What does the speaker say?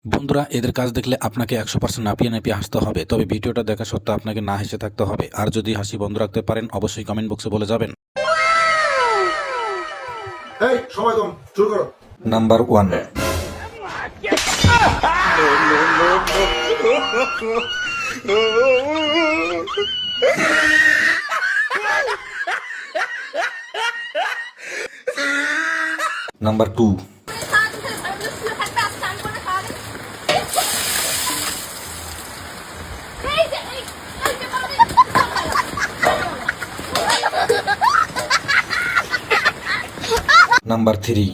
বন্ধুরা, এদের কাজ দেখলে আপনাকে 100% নাপিয়ে নাপিয়ে হাসতে হবে। তবে ভিডিওটা দেখা সত্ত্বেও আপনাকে না হেসে থাকতে হবে। আর যদি হাসি বন্ধ রাখতে পারেন অবশ্যই কমেন্ট বক্সে বলে যাবেন। এই সময় কম, শুরু করো। Number 1, number 2, number 3,